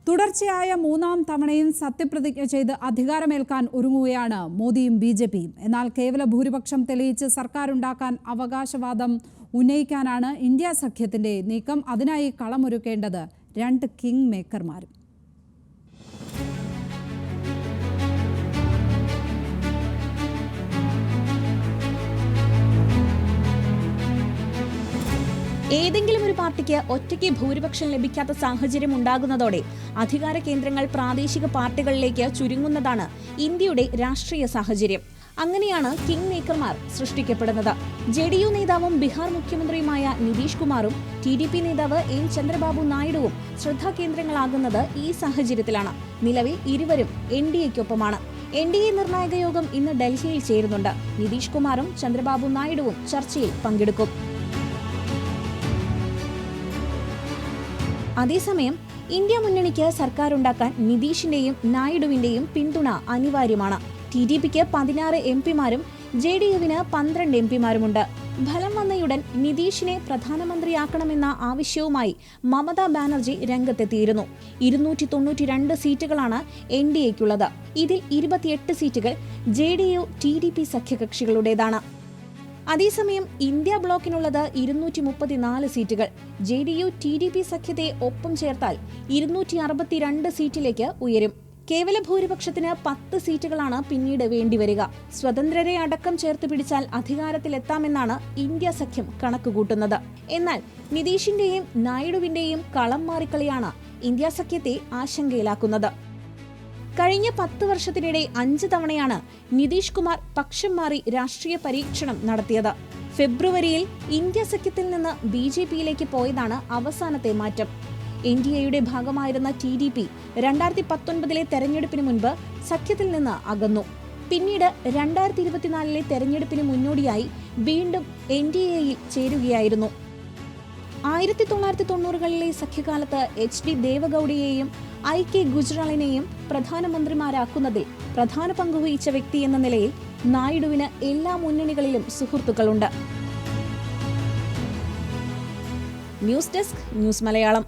തുടർച്ചയായ മൂന്നാം തവണയും സത്യപ്രതിജ്ഞ ചെയ്ത് അധികാരമേൽക്കാൻ ഒരുങ്ങുകയാണ് മോദിയും ബി.ജെ.പിയും. എന്നാൽ കേവല ഭൂരിപക്ഷം തെളിയിച്ച് സർക്കാരുണ്ടാക്കാൻ അവകാശവാദം ഉന്നയിക്കാനാണ് ഇന്ത്യ സഖ്യത്തിന്റെ നീക്കം. അതിനായി കളമൊരുക്കേണ്ടത് രണ്ട് കിങ് മേക്കർമാരും. ഏതെങ്കിലും ഒരു പാർട്ടിക്ക് ഒറ്റയ്ക്ക് ഭൂരിപക്ഷം ലഭിക്കാത്ത സാഹചര്യം ഉണ്ടാകുന്നതോടെ അധികാര കേന്ദ്രങ്ങൾ പ്രാദേശിക പാർട്ടികളിലേക്ക് ചുരുങ്ങുന്നതാണ് ഇന്ത്യയുടെ രാഷ്ട്രീയ സാഹചര്യം. അങ്ങനെയാണ് കിങ് മേക്കർമാർ സൃഷ്ടിക്കപ്പെടുന്നത്. ജെഡിയു നേതാവും ബീഹാർ മുഖ്യമന്ത്രിയുമായ നിതീഷ് കുമാറും TDP നേതാവ് എൻ ചന്ദ്രബാബു നായിഡുവും ശ്രദ്ധാകേന്ദ്രങ്ങളാകുന്നത് ഈ സാഹചര്യത്തിലാണ്. നിലവിൽ ഇരുവരും NDAയ്ക്കൊപ്പമാണ്. NDA നിർണായക യോഗം ഇന്ന് ഡൽഹിയിൽ ചേരുന്നുണ്ട്. നിതീഷ് കുമാറും ചന്ദ്രബാബു നായിഡുവും ചർച്ചയിൽ പങ്കെടുക്കും. അതേസമയം ഇന്ത്യ മുന്നണിക്ക് സർക്കാരുണ്ടാക്കാൻ നിതീഷിന്റെയും നായിഡുവിന്റെയും പിന്തുണ അനിവാര്യമാണ്. TDPക്ക് 16 MP-മാരും JDUവിന് 12 MP-മാരുമുണ്ട്. ഫലം വന്നയുടൻ നിതീഷിനെ പ്രധാനമന്ത്രിയാക്കണമെന്ന ആവശ്യവുമായി മമതാ ബാനർജി രംഗത്തെത്തിയിരുന്നു. 292 സീറ്റുകളാണ് NDAയ്ക്കുള്ളത്. ഇതിൽ 28 സീറ്റുകൾ JDU TDP സഖ്യകക്ഷികളുടേതാണ്. അതേസമയം ഇന്ത്യ ബ്ലോക്കിനുള്ളത് 234 സീറ്റുകൾ. JDU TDP സഖ്യത്തെ ഒപ്പം ചേർത്താൽ 262 സീറ്റിലേക്ക് ഉയരും. കേവല ഭൂരിപക്ഷത്തിന് 10 സീറ്റുകളാണ് പിന്നീട് വേണ്ടിവരിക. സ്വതന്ത്രരെ അടക്കം ചേർത്ത് പിടിച്ചാൽ അധികാരത്തിലെത്താമെന്നാണ് ഇന്ത്യ സഖ്യം കണക്കുകൂട്ടുന്നത്. എന്നാൽ നിതീഷിന്റെയും നായിഡുവിന്റെയും കളം മാറിക്കളിയാണ് ഇന്ത്യ സഖ്യത്തെ ആശങ്കയിലാക്കുന്നത്. കഴിഞ്ഞ 10 വർഷത്തിനിടെ 5 തവണയാണ് നിതീഷ് കുമാർ പക്ഷം മാറി രാഷ്ട്രീയ പരീക്ഷണം നടത്തിയത്. ഫെബ്രുവരിയിൽ ഇന്ത്യ സഖ്യത്തിൽ നിന്ന് BJPയിലേക്ക് പോയതാണ് അവസാനത്തെ മാറ്റം. NDAയുടെ ഭാഗമായിരുന്ന TDP 2019 തെരഞ്ഞെടുപ്പിന് മുൻപ് സഖ്യത്തിൽ നിന്ന് അകന്നു. പിന്നീട് 2024 തെരഞ്ഞെടുപ്പിന് മുന്നോടിയായി വീണ്ടും NDAയിൽ ചേരുകയായിരുന്നു. 1990കളിലെ സഖ്യകാലത്ത് HD ദേവഗൌഡയെയും IK ഗുജ്റാളിനെയും പ്രധാനമന്ത്രിമാരാക്കുന്നതിൽ പ്രധാന പങ്കുവഹിച്ച വ്യക്തി എന്ന നിലയിൽ നായിഡുവിന് എല്ലാ മുന്നണികളിലും സുഹൃത്തുക്കളുണ്ട്. News desk, news Malayalam.